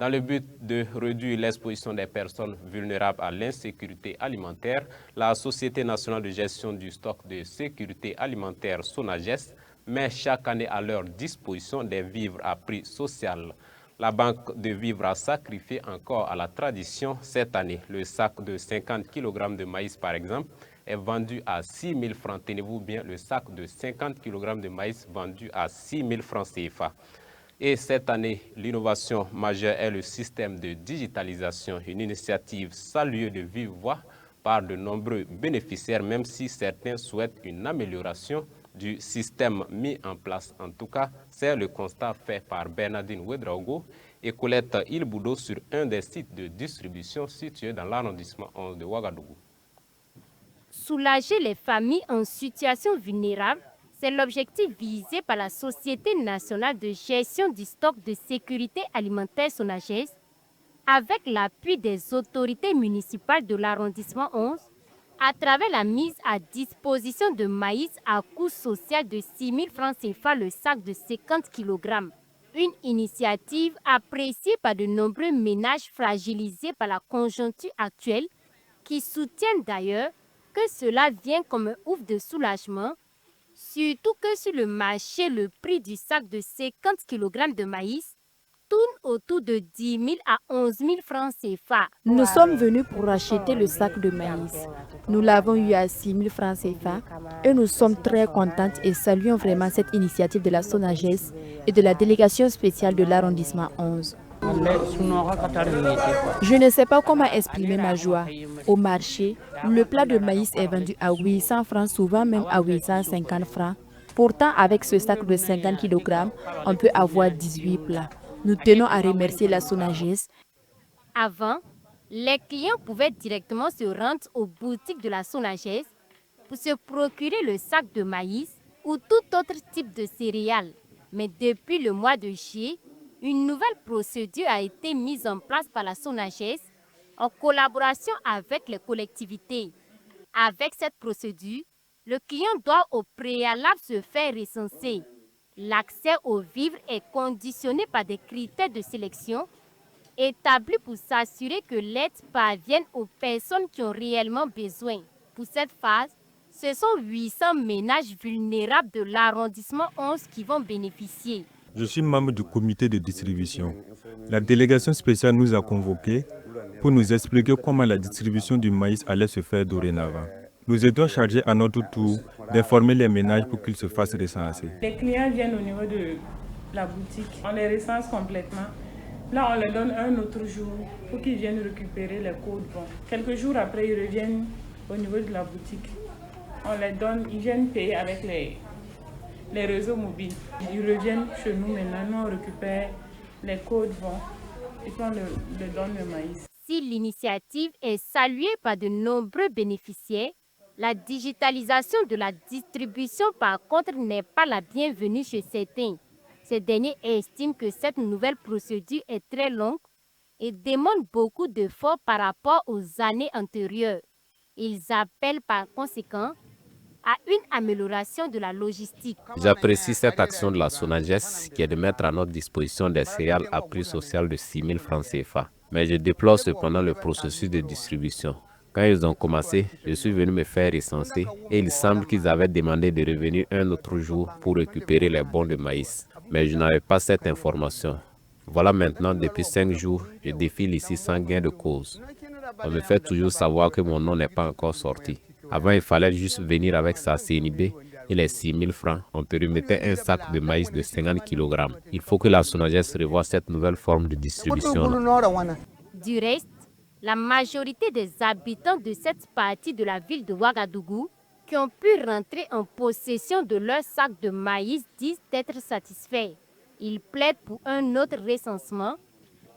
Dans le but de réduire l'exposition des personnes vulnérables à l'insécurité alimentaire, la Société nationale de gestion du stock de sécurité alimentaire SONAGES met chaque année à leur disposition des vivres à prix social. La Banque de Vivres a sacrifié encore à la tradition cette année. Le sac de 50 kg de maïs, par exemple, est vendu à 6 000 francs. Tenez-vous bien, le sac de 50 kg de maïs vendu à 6 000 francs CFA. Et cette année, l'innovation majeure est le système de digitalisation, une initiative saluée de vive voix par de nombreux bénéficiaires, même si certains souhaitent une amélioration du système mis en place. En tout cas, c'est le constat fait par Bernardine Ouedraogo et Colette Ilboudo sur un des sites de distribution situés dans l'arrondissement 11 de Ouagadougou. Soulager les familles en situation vulnérable, c'est l'objectif visé par la Société nationale de gestion du stock de sécurité alimentaire SONAGES, avec l'appui des autorités municipales de l'arrondissement 11, à travers la mise à disposition de maïs à coût social de 6 000 francs CFA le sac de 50 kg. Une initiative appréciée par de nombreux ménages fragilisés par la conjoncture actuelle, qui soutiennent d'ailleurs que cela vient comme un ouf de soulagement, surtout que sur le marché, le prix du sac de 50 kg de maïs tourne autour de 10 000 à 11 000 francs CFA. Nous sommes venus pour acheter le sac de maïs. Nous l'avons eu à 6 000 francs CFA et nous sommes très contentes et saluons vraiment cette initiative de la SONAGES et de la délégation spéciale de l'arrondissement 11. Je ne sais pas comment exprimer ma joie. Au marché, le plat de maïs est vendu à 800 francs, souvent même à 850 francs. Pourtant, avec ce sac de 50 kg, on peut avoir 18 plats. Nous tenons à remercier la SONAGES. Avant, les clients pouvaient directement se rendre aux boutiques de la SONAGES pour se procurer le sac de maïs ou tout autre type de céréales. Mais depuis le mois de juillet, une nouvelle procédure a été mise en place par la SONAGES en collaboration avec les collectivités. Avec cette procédure, le client doit au préalable se faire recenser. L'accès aux vivres est conditionné par des critères de sélection établis pour s'assurer que l'aide parvienne aux personnes qui ont réellement besoin. Pour cette phase, ce sont 800 ménages vulnérables de l'arrondissement 11 qui vont bénéficier. Je suis membre du comité de distribution. La délégation spéciale nous a convoqués pour nous expliquer comment la distribution du maïs allait se faire dorénavant. Nous étions chargés à notre tour d'informer les ménages pour qu'ils se fassent recenser. Les clients viennent au niveau de la boutique, on les recense complètement. Là, on les donne un autre jour pour qu'ils viennent récupérer les codes. Bon. Quelques jours après, ils reviennent au niveau de la boutique. On les donne, ils viennent payer avec les réseaux mobiles. Ils reviennent chez nous maintenant, nous on récupère les codes et puis on leur donne le maïs. Si l'initiative est saluée par de nombreux bénéficiaires, la digitalisation de la distribution, par contre, n'est pas la bienvenue chez certains. Ces derniers estiment que cette nouvelle procédure est très longue et demande beaucoup d'efforts par rapport aux années antérieures. Ils appellent par conséquent à une amélioration de la logistique. J'apprécie cette action de la SONAGES qui est de mettre à notre disposition des céréales à prix social de 6 000 francs CFA. Mais je déplore cependant le processus de distribution. Quand ils ont commencé, je suis venu me faire recenser et il semble qu'ils avaient demandé de revenir un autre jour pour récupérer les bons de maïs. Mais je n'avais pas cette information. Voilà maintenant, depuis 5 jours, je défile ici sans gain de cause. On me fait toujours savoir que mon nom n'est pas encore sorti. Avant, il fallait juste venir avec sa CNIB et les 6 000 francs. On te remettait un sac de maïs de 50 kg. Il faut que la SONAGES revoie cette nouvelle forme de distribution. Du reste, la majorité des habitants de cette partie de la ville de Ouagadougou qui ont pu rentrer en possession de leur sac de maïs disent être satisfaits. Ils plaident pour un autre recensement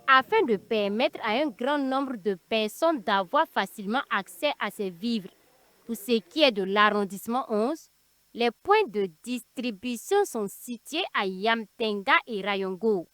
afin de permettre à un grand nombre de personnes d'avoir facilement accès à ces vivres. Pour ce qui est de l'arrondissement 11, les points de distribution sont situés à Yamtenga et Rayongo.